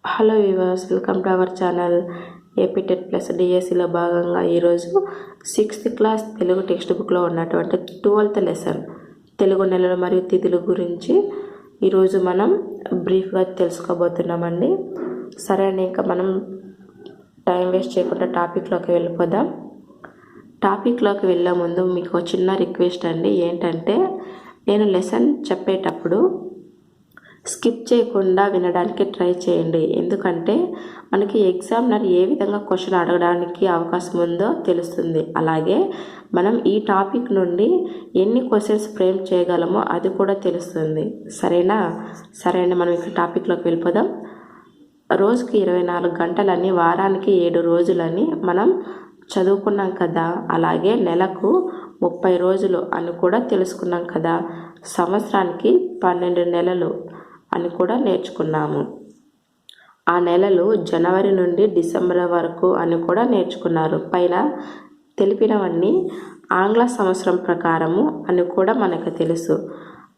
Hello viewers, welcome to our channel. AP TET plus డిఎస్సిలో భాగంగా ఈరోజు 6th క్లాస్ తెలుగు టెక్స్ట్ బుక్లో ఉన్నటువంటి 12th లెసన్ తెలుగు నెలలు మరియు తిథుల గురించి ఈరోజు మనం బ్రీఫ్గా తెలుసుకోబోతున్నామండి. సరే అండి, ఇంకా మనం టైం వేస్ట్ చేయకుండా టాపిక్లోకి వెళ్ళిపోదాం. టాపిక్లోకి వెళ్ళే ముందు మీకు చిన్న రిక్వెస్ట్ అండి. ఏంటంటే, నేను లెసన్ చెప్పేటప్పుడు స్కిప్ చేయకుండా వినడానికి ట్రై చేయండి. ఎందుకంటే మనకి ఎగ్జామినర్ ఏ విధంగా క్వశ్చన్ అడగడానికి అవకాశం ఉందో తెలుస్తుంది. అలాగే మనం ఈ టాపిక్ నుండి ఎన్ని క్వశ్చన్స్ ఫ్రేమ్ చేయగలమో అది కూడా తెలుస్తుంది. సరేనా? సరే అండి, మనం ఇక్కడ టాపిక్లోకి వెళ్ళిపోదాం. రోజుకి 24 గంటలని, వారానికి 7 రోజులని మనం చదువుకున్నాం కదా. అలాగే నెలకు 30 రోజులు అని కూడా తెలుసుకున్నాం కదా. సంవత్సరానికి 12 నెలలు అని కూడా నేర్చుకున్నాము. ఆ నెలలు జనవరి నుండి డిసెంబర్ వరకు అని కూడా నేర్చుకున్నారు. పైన తెలిపినవన్నీ ఆంగ్ల సంవత్సరం ప్రకారము అని కూడా మనకు తెలుసు.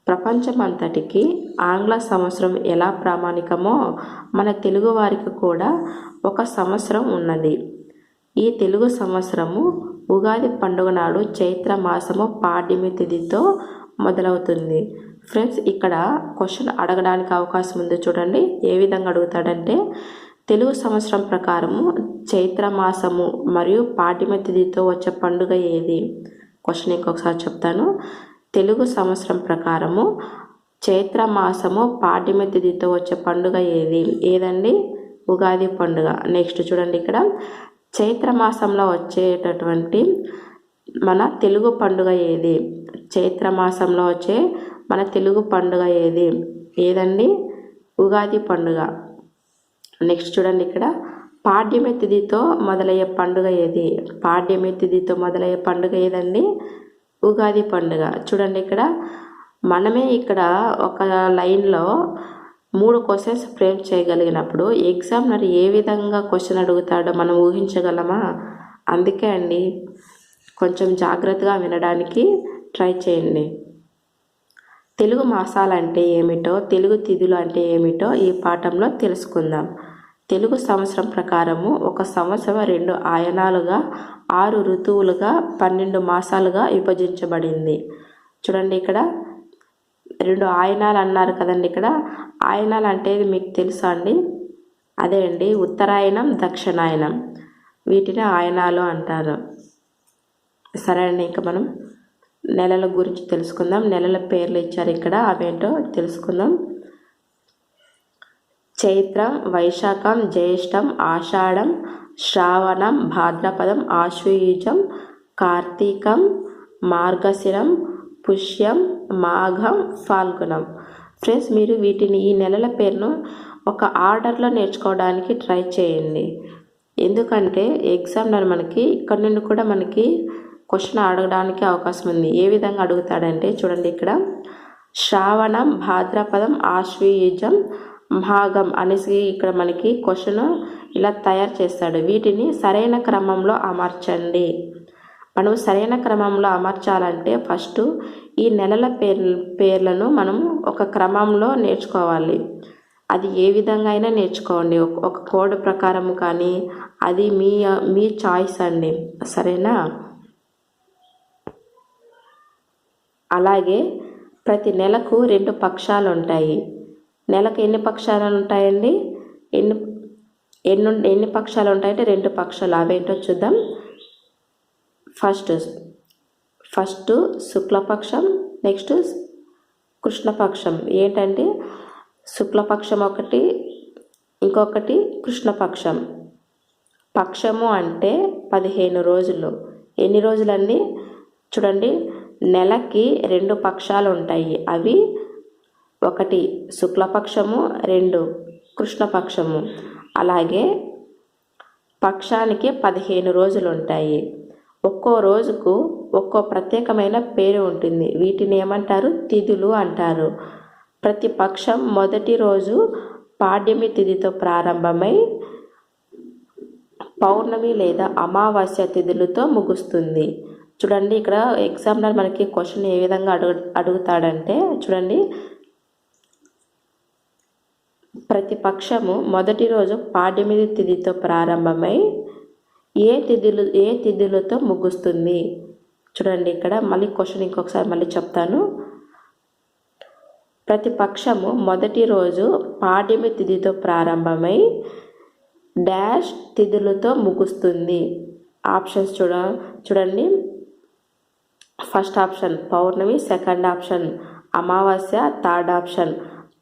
ప్రపంచమంతటికి ఆంగ్ల సంవత్సరం ఎలా ప్రామాణికమో మన తెలుగు వారికి కూడా ఒక సంవత్సరం ఉన్నది. ఈ తెలుగు సంవత్సరము ఉగాది పండుగ నాడు చైత్ర మాసము పాడ్యమి తిథితో మొదలవుతుంది. ఫ్రెండ్స్, ఇక్కడ క్వశ్చన్ అడగడానికి అవకాశం ఉంది. చూడండి ఏ విధంగా అడుగుతాడంటే, తెలుగు సంవత్సరం ప్రకారము చైత్ర మాసము మరియు పాడ్యమి తిథితో వచ్చే పండుగ ఏది? క్వశ్చన్ ఇంకొకసారి చెప్తాను. తెలుగు సంవత్సరం ప్రకారము చైత్ర మాసము పాడ్యమి తిథితో వచ్చే పండుగ ఏదండి? ఉగాది పండుగ. నెక్స్ట్ చూడండి, ఇక్కడ చైత్ర మాసంలో వచ్చేటటువంటి మన తెలుగు పండుగ ఏది? చైత్ర మాసంలో వచ్చే మన తెలుగు పండుగ ఏదండి? ఉగాది పండుగ. నెక్స్ట్ చూడండి, ఇక్కడ పాడ్యమి తిథితో మొదలయ్యే పండుగ ఏది? పాడ్యమి తిథితో మొదలయ్యే పండుగ ఏదండి? ఉగాది పండుగ. చూడండి, ఇక్కడ మనమే ఇక్కడ ఒక లైన్లో 3 క్వశ్చన్స్ ఫ్రేమ్ చేయగలిగినప్పుడు ఎగ్జామినర్ ఏ విధంగా క్వశ్చన్ అడుగుతాడో మనం ఊహించగలమా? అందుకే అండి, కొంచెం జాగ్రత్తగా వినడానికి ట్రై చేయండి. తెలుగు మాసాలు అంటే ఏమిటో, తెలుగు తిథులు అంటే ఏమిటో ఈ పాఠంలో తెలుసుకుందాం. తెలుగు సంవత్సరం ప్రకారము ఒక సంవత్సరం 2 ఆయనాలుగా, 6 ఋతువులుగా, 12 మాసాలుగా విభజించబడింది. చూడండి, ఇక్కడ 2 ఆయనాలు అన్నారు కదండి. ఇక్కడ ఆయనాలు అంటే మీకు తెలుసా అండి? అదే అండి, ఉత్తరాయణం, దక్షిణాయనం. వీటిని ఆయనాలు అంటారు. సరే అండి, ఇంకా మనం నెలల గురించి తెలుసుకుందాం. నెలల పేర్లు ఇచ్చారు ఇక్కడ, అవేంటో తెలుసుకుందాం. చైత్రం, వైశాఖం, జ్యేష్టం, ఆషాఢం, శ్రావణం, భాద్రపదం, ఆశ్వయుజం, కార్తీకం, మార్గశిరం, పుష్యం, మాఘం, ఫాల్గుణం. ఫ్రెండ్స్, మీరు వీటిని, ఈ నెలల పేరును ఒక ఆర్డర్లో నేర్చుకోవడానికి ట్రై చేయండి. ఎందుకంటే ఎగ్జామినర్ మనకి ఇక్కడ నుండి కూడా మనకి క్వశ్చన్ అడగడానికి అవకాశం ఉంది. ఏ విధంగా అడుగుతాడంటే, చూడండి, ఇక్కడ శ్రావణం, భాద్రపదం, ఆశ్వయుజం, మాఘం అనేసి ఇక్కడ మనకి క్వశ్చన్ ఇలా తయారు చేస్తాడు. వీటిని సరైన క్రమంలో అమర్చండి. మనం సరైన క్రమంలో అమర్చాలంటే ఫస్ట్ ఈ నెలల పేర్లను మనం ఒక క్రమంలో నేర్చుకోవాలి. అది ఏ విధంగా అయినా నేర్చుకోండి, ఒక కోడ్ ప్రకారం కానీ, అది మీ చాయిస్ అండి. సరేనా? అలాగే ప్రతి నెలకు 2 పక్షాలు ఉంటాయి. నెలకు ఎన్ని పక్షాలు ఉంటాయండి? ఎన్ని పక్షాలు ఉంటాయంటే 2 పక్షాలు. అవేంటో చూద్దాం. ఫస్ట్ శుక్లపక్షం, నెక్స్ట్ కృష్ణపక్షం. ఏంటంటే శుక్లపక్షం ఒకటి, ఇంకొకటి కృష్ణపక్షం. పక్షము అంటే 15 రోజులు. ఎన్ని రోజులండి? చూడండి, నెలకి 2 పక్షాలు ఉంటాయి. అవి 1 శుక్లపక్షము, 2 కృష్ణపక్షము. అలాగే పక్షానికి 15 రోజులు ఉంటాయి. ఒక్కో రోజుకు ఒక్కో ప్రత్యేకమైన పేరు ఉంటుంది. వీటిని ఏమంటారు? తిథులు అంటారు. ప్రతి పక్షం మొదటి రోజు పాడ్యమి తిథితో ప్రారంభమై పౌర్ణమి లేదా అమావాస్య తిథులతో ముగుస్తుంది. చూడండి, ఇక్కడ ఎగ్జామినర్ మనకి క్వశ్చన్ ఏ విధంగా అడుగుతాడంటే, చూడండి, ప్రతిపక్షము మొదటి రోజు పాడ్యమి తిథితో ప్రారంభమై ఏ తిథులతో ముగుస్తుంది? చూడండి ఇక్కడ మళ్ళీ క్వశ్చన్ ఇంకొకసారి మళ్ళీ చెప్తాను. ప్రతిపక్షము మొదటి రోజు పాడ్యమి తిథితో ప్రారంభమై డాష్ తిథులతో ముగుస్తుంది. ఆప్షన్స్ చూడండి. ఫస్ట్ ఆప్షన్ పౌర్ణమి, సెకండ్ ఆప్షన్ అమావాస్య, థర్డ్ ఆప్షన్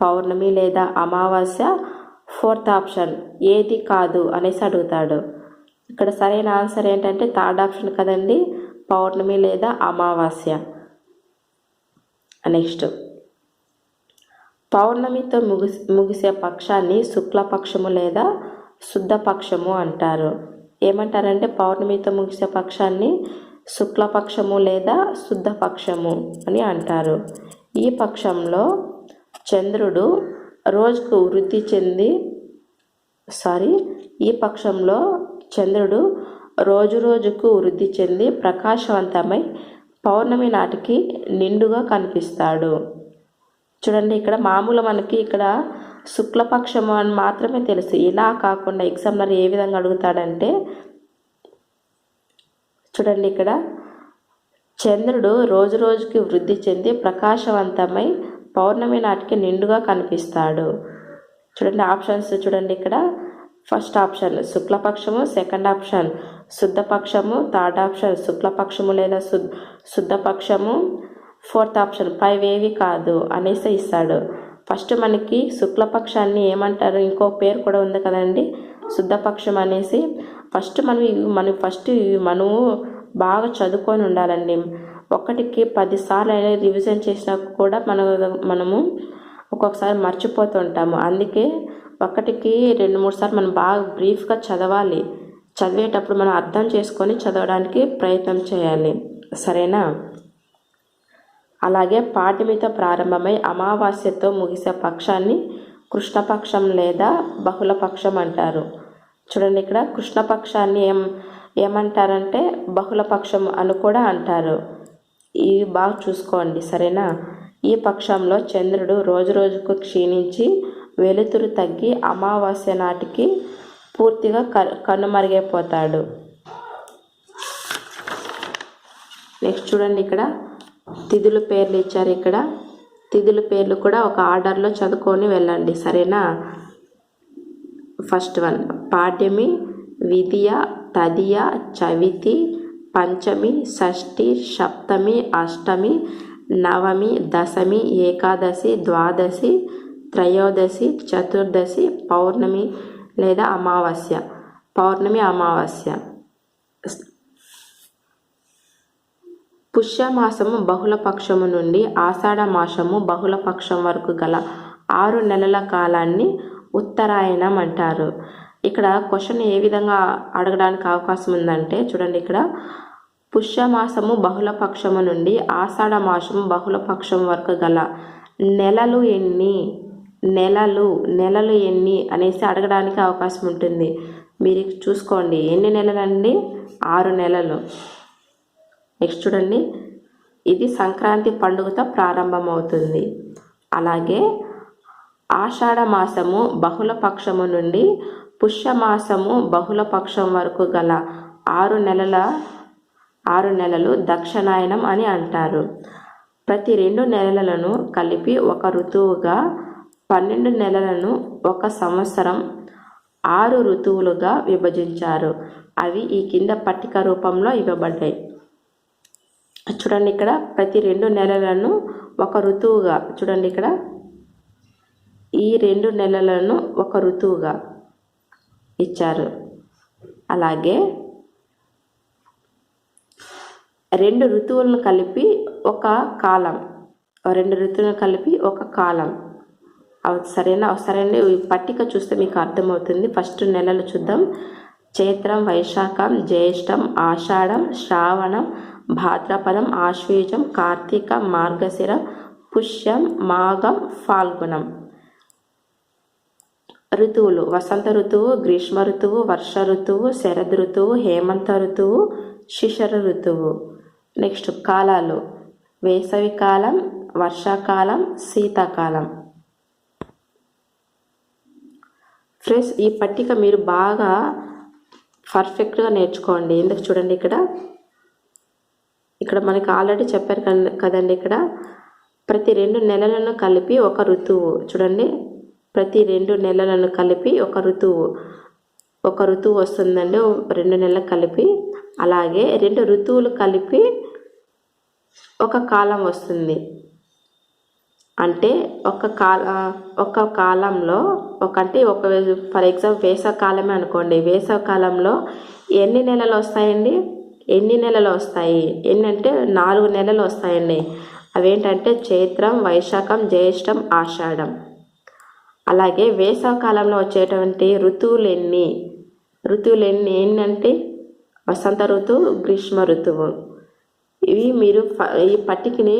పౌర్ణమి లేదా అమావాస్య, ఫోర్త్ ఆప్షన్ ఏది కాదు అనేసి అడుగుతాడు. ఇక్కడ సరైన ఆన్సర్ ఏంటంటే థర్డ్ ఆప్షన్ కదండి, పౌర్ణమి లేదా అమావాస్య. నెక్స్ట్, పౌర్ణమితో ముగిసే పక్షాన్ని శుక్లపక్షము లేదా శుద్ధపక్షము అంటారు. ఏమంటారంటే పౌర్ణమితో ముగిసే పక్షాన్ని శుక్లపక్షము లేదా శుద్ధపక్షము అని అంటారు. ఈ పక్షంలో చంద్రుడు రోజుకు రోజుకు వృద్ధి చెంది ప్రకాశవంతమై పౌర్ణమి నాటికి నిండుగా కనిపిస్తాడు. చూడండి ఇక్కడ మామూలు మనకి ఇక్కడ శుక్లపక్షము అని మాత్రమే తెలుసు. ఇలా కాకుండా ఎగ్జామ్లర్ ఏ విధంగా అడుగుతాడంటే చూడండి ఇక్కడ చంద్రుడు రోజుకి వృద్ధి చెంది ప్రకాశవంతమై పౌర్ణమి నాటికి నిండుగా కనిపిస్తాడు. చూడండి ఆప్షన్స్ చూడండి ఇక్కడ ఫస్ట్ ఆప్షన్ శుక్లపక్షము, సెకండ్ ఆప్షన్ శుద్ధపక్షము, థర్డ్ ఆప్షన్ శుక్లపక్షము లేదా శుద్ధపక్షము, ఫోర్త్ ఆప్షన్ పైవేవి కాదు అనేసి ఇస్తాడు. ఫస్ట్ మనకి శుక్లపక్షాన్ని ఏమంటారు, ఇంకో పేరు కూడా ఉంది కదండి శుద్ధపక్షం అనేసి. మనము బాగా చదువుకొని ఉండాలండి. ఒకటికి 10 సార్లు అయినా రివిజన్ చేసినా కూడా మనము ఒక్కొక్కసారి మర్చిపోతుంటాము. అందుకే ఒకటికి 2-3 సార్లు మనం బాగా బ్రీఫ్గా చదవాలి. చదివేటప్పుడు మనం అర్థం చేసుకొని చదవడానికి ప్రయత్నం చేయాలి, సరేనా? అలాగే పాడ్యమితో ప్రారంభమై అమావాస్యతో ముగిసే పక్షాన్ని కృష్ణపక్షం లేదా బహుళపక్షం అంటారు. చూడండి ఇక్కడ కృష్ణపక్షాన్ని ఏమంటారంటే బహుళపక్షం అని కూడా అంటారు. ఇవి బాగా చూసుకోండి, సరేనా? ఈ పక్షంలో చంద్రుడు రోజుకు క్షీణించి వెలుతురు తగ్గి అమావాస్య నాటికి పూర్తిగా కనుమరుగైపోతాడు. నెక్స్ట్ చూడండి ఇక్కడ తిథుల పేర్లు ఇచ్చారు. ఇక్కడ తిథుల పేర్లు కూడా ఒక ఆర్డర్లో చదువుకొని వెళ్ళండి, సరేనా? ఫస్ట్ వన్ పాడ్యమి, విదియ, తదియ, చవితి, పంచమి, షష్ఠి, సప్తమి, అష్టమి, నవమి, దశమి, ఏకాదశి, ద్వాదశి, త్రయోదశి, చతుర్దశి, పౌర్ణమి లేదా అమావాస్య. పుష్యమాసము బహుళపక్షము నుండి ఆషాఢ మాసము బహుళపక్షం వరకు గల 6 నెలల కాలాన్ని ఉత్తరాయణం అంటారు. ఇక్కడ క్వశ్చన్ ఏ విధంగా అడగడానికి అవకాశం ఉందంటే చూడండి ఇక్కడ పుష్యమాసము బహుళపక్షము నుండి ఆషాఢ మాసము బహుళపక్షం వరకు గల నెలలు ఎన్ని అనేసి అడగడానికి అవకాశం ఉంటుంది. మీరు చూసుకోండి ఎన్ని నెలలండి, 6 నెలలు. నెక్స్ట్ చూడండి ఇది సంక్రాంతి పండుగతో ప్రారంభమవుతుంది. అలాగే ఆషాఢ మాసము బహుళపక్షము నుండి పుష్యమాసము బహుళపక్షం వరకు గల 6 నెలలు దక్షిణాయనం అని అంటారు. ప్రతి 2 నెలలను కలిపి ఒక ఋతువుగా 12 నెలలను ఒక సంవత్సరం 6 ఋతువులుగా విభజించారు. అవి ఈ కింద పట్టిక రూపంలో ఇవ్వబడ్డాయి. చూడండి ఇక్కడ ప్రతి 2 నెలలను ఒక ఋతువుగా, చూడండి ఇక్కడ ఈ 2 నెలలను ఒక ఋతువుగా ఇచ్చారు. అలాగే 2 ఋతువులను కలిపి ఒక కాలం, 2 ఋతువులను కలిపి ఒక కాలం. సరేనా? ఈ పట్టిక చూస్తే మీకు అర్థమవుతుంది. ఫస్ట్ నెలలు చూద్దాం. చైత్రం, వైశాఖం, జ్యేష్టం, ఆషాఢం, శ్రావణం, భాద్రపదం, ఆశ్వీజం, కార్తీక, మార్గశిర, పుష్యం, మాఘం, ఫాల్గుణం. ఋతువులు వసంత ఋతువు, గ్రీష్మ ఋతువు, వర్ష ఋతువు, శరద్ ఋతువు, హేమంత ఋతువు, శిశిర ఋతువు. నెక్స్ట్ కాలాలు వేసవికాలం, వర్షాకాలం, శీతాకాలం. ఫ్రెండ్స్, ఈ పట్టిక మీరు బాగా పర్ఫెక్ట్గా నేర్చుకోండి. ఎందుకు చూడండి, ఇక్కడ మనకి ఆల్రెడీ చెప్పారు కదండి. ఇక్కడ ప్రతి 2 నెలలను కలిపి ఒక ఋతువు. చూడండి, ప్రతి 2 నెలలను కలిపి ఒక ఋతువు వస్తుందండి. 2 నెలలు కలిపి, అలాగే 2 ఋతువులు కలిపి ఒక కాలం వస్తుంది. అంటే ఒక కాలంలో అంటే ఫర్ ఎగ్జాంపుల్ వేసవకాలమే అనుకోండి. వేసవకాలంలో ఎన్ని నెలలు వస్తాయండి? ఎన్ని అంటే 4 నెలలు వస్తాయండి. అవేంటంటే చైత్రం, వైశాఖం, జ్యేష్టం, ఆషాఢం. అలాగే వేసవకాలంలో వచ్చేటువంటి ఋతువులు ఏంటంటే వసంత ఋతువు, గ్రీష్మ ఋతువు. ఇవి మీరు ఈ పట్టికని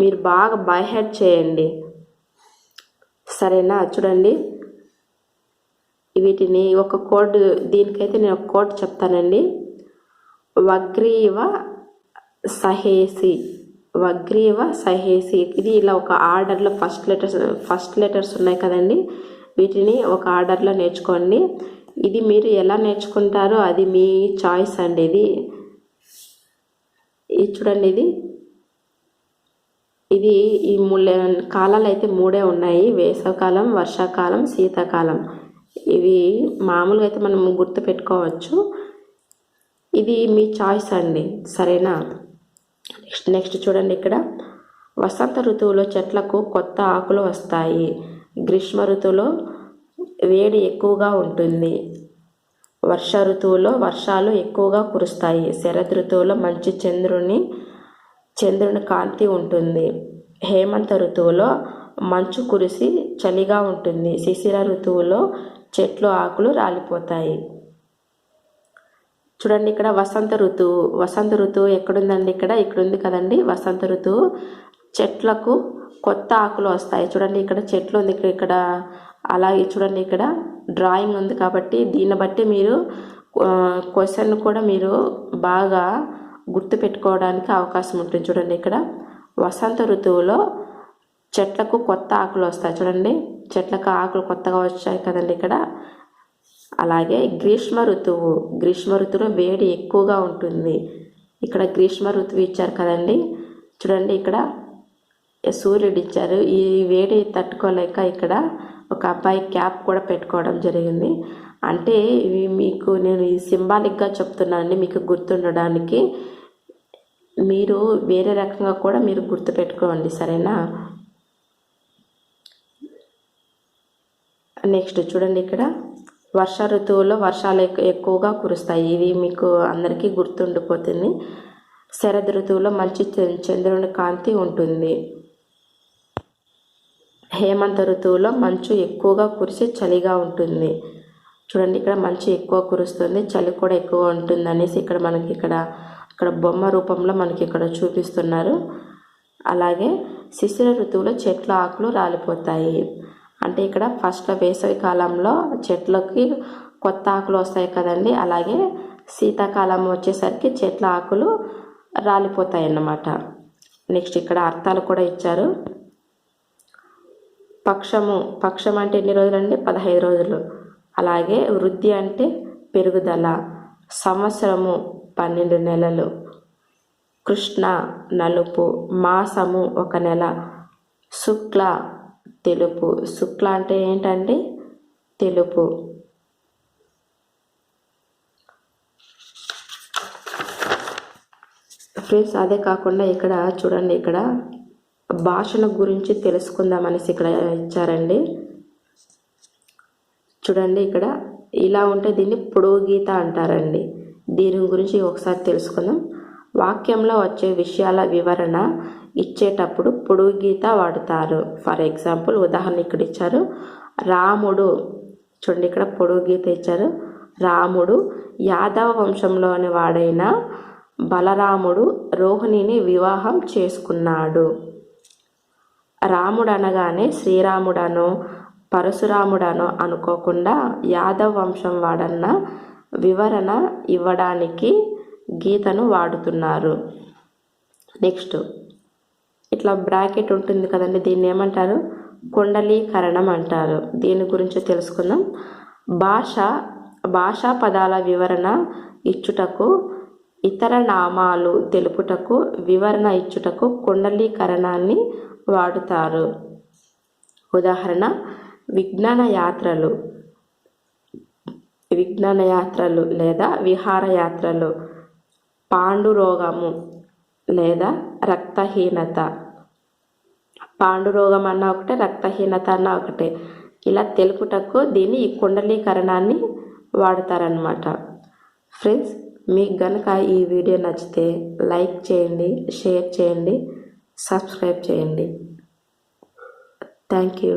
మీరు బాగా బై హెడ్ చేయండి, సరేనా? చూడండి, వీటిని ఒక కోడ్, దీనికైతే నేను ఒక కోడ్ చెప్తానండి. వగ్రీవ సహేసి. ఇది ఇలా ఒక ఆర్డర్లో ఫస్ట్ లెటర్స్ ఉన్నాయి కదండి, వీటిని ఒక ఆర్డర్లో నేర్చుకోండి. ఇది మీరు ఎలా నేర్చుకుంటారో అది మీ చాయిస్ అండి. ఇది చూడండి, ఇది ఈ కాలాలు అయితే 3 ఉన్నాయి: వేసవకాలం, వర్షాకాలం, శీతాకాలం. ఇవి మామూలుగా అయితే మనం గుర్తు పెట్టుకోవచ్చు. ఇది మీ చాయిస్ అండి, సరేనా? నెక్స్ట్ చూడండి, ఇక్కడ వసంత ఋతువులో చెట్లకు కొత్త ఆకులు వస్తాయి. గ్రీష్మ ఋతువులో వేడి ఎక్కువగా ఉంటుంది. వర్ష ఋతువులో వర్షాలు ఎక్కువగా కురుస్తాయి. శరద్ ఋతువులో మంచి చంద్రుని కాంతి ఉంటుంది. హేమంత ఋతువులో మంచు కురిసి చలిగా ఉంటుంది. శిశిర ఋతువులో చెట్లు ఆకులు రాలిపోతాయి. చూడండి, ఇక్కడ వసంత ఋతువు ఎక్కడుందండి? ఇక్కడ ఉంది కదండి వసంత ఋతువు. చెట్లకు కొత్త ఆకులు వస్తాయి. చూడండి, ఇక్కడ చెట్లు ఉంది, ఇక్కడ అలాగే చూడండి, ఇక్కడ డ్రాయింగ్ ఉంది కాబట్టి దీన్ని బట్టి మీరు క్వశ్చన్ కూడా మీరు బాగా గుర్తు పెట్టుకోవడానికి అవకాశం ఉంటుంది. చూడండి, ఇక్కడ వసంత ఋతువులో చెట్లకు కొత్త ఆకులు వస్తాయి. చూడండి, చెట్లకు ఆకులు కొత్తగా వచ్చాయి కదండి ఇక్కడ. అలాగే గ్రీష్మ ఋతువులో వేడి ఎక్కువగా ఉంటుంది. ఇక్కడ గ్రీష్మ ఋతువు ఇచ్చారు కదండి. చూడండి, ఇక్కడ సూర్యుడు ఇచ్చారు. ఈ వేడి తట్టుకోలేక ఇక్కడ ఒక అబ్బాయి క్యాప్ కూడా పెట్టుకోవడం జరిగింది. అంటే ఇవి మీకు నేను ఈ సింబాలిక్గా చెప్తున్నానండి, మీకు గుర్తుండడానికి. మీరు వేరే రకంగా కూడా మీరు గుర్తుపెట్టుకోండి, సరేనా? నెక్స్ట్ చూడండి, ఇక్కడ వర్ష ఋతువులో వర్షాలు ఎక్కువగా కురుస్తాయి. ఇది మీకు అందరికీ గుర్తుండిపోతుంది. శరద్ ఋతువులో మంచి చంద్రుని కాంతి ఉంటుంది. హేమంత ఋతువులో మంచు ఎక్కువగా కురిసి చలిగా ఉంటుంది. చూడండి, ఇక్కడ మంచు ఎక్కువ కురుస్తుంది, చలి కూడా ఎక్కువ ఉంటుంది అనేసి ఇక్కడ మనకి ఇక్కడ బొమ్మ రూపంలో మనకి ఇక్కడ చూపిస్తున్నారు. అలాగే శిశిర ఋతువులో చెట్ల ఆకులు రాలిపోతాయి. అంటే ఇక్కడ ఫస్ట్ వేసవి కాలంలో చెట్లకి కొత్త ఆకులు వస్తాయి కదండి. అలాగే శీతాకాలం వచ్చేసరికి చెట్ల ఆకులు రాలిపోతాయి అన్నమాట. నెక్స్ట్ ఇక్కడ అర్థాలు కూడా ఇచ్చారు. పక్షం అంటే ఎన్ని రోజులండి? 15 రోజులు. అలాగే వృద్ధి అంటే పెరుగుదల. సంవత్సరము 12 నెలలు. కృష్ణ నలుపు. మాసము 1 నెల. శుక్ల తెలుపు. శుక్ల అంటే ఏంటండి? తెలుపు. ఫ్రెండ్స్, అదే కాకుండా ఇక్కడ చూడండి, ఇక్కడ భాషను గురించి తెలుసుకుందామనేసి ఇక్కడ ఇచ్చారండి. చూడండి, ఇక్కడ ఇలా ఉంటే దీన్ని పొడుగు గీత అంటారండి. దీని గురించి ఒకసారి తెలుసుకుందాం. వాక్యంలో వచ్చే విషయాల వివరణ ఇచ్చేటప్పుడు పొడుగు గీత వాడుతారు. ఫర్ ఎగ్జాంపుల్, ఉదాహరణ ఇక్కడ ఇచ్చారు. రాముడు, చూడండి ఇక్కడ పొడుగు గీత ఇచ్చారు. రాముడు యాదవ వంశంలోని వాడైన బలరాముడు రోహిణిని వివాహం చేసుకున్నాడు. రాముడు అనగానే శ్రీరాముడనో పరశురాముడనో అనుకోకుండా యాదవ వంశం వాడన్న వివరణ ఇవ్వడానికి గీతను వాడుతున్నారు. నెక్స్ట్ ఇట్లా బ్రాకెట్ ఉంటుంది కదండి, దీన్ని ఏమంటారు? కుండలీకరణం అంటారు. దీని గురించి తెలుసుకుందాం. భాషా పదాల వివరణ ఇచ్చుటకు, ఇతర నామాలు తెలుపుటకు, వివరణ ఇచ్చుటకు కుండలీకరణాన్ని వాడుతారు. ఉదాహరణ, విజ్ఞాన యాత్రలు లేదా విహారయాత్రలు, పాండురోగము లేదా రక్తహీనత. పాండురోగం అన్న ఒకటే, రక్తహీనత అన్న ఒకటే. ఇలా తెలుపుటకు ఈ కుండలీకరణాన్ని వాడతారనమాట. ఫ్రెండ్స్, మీకు గనక ఈ వీడియో నచ్చితే లైక్ చేయండి, షేర్ చేయండి, సబ్స్క్రైబ్ చేయండి. Thank you.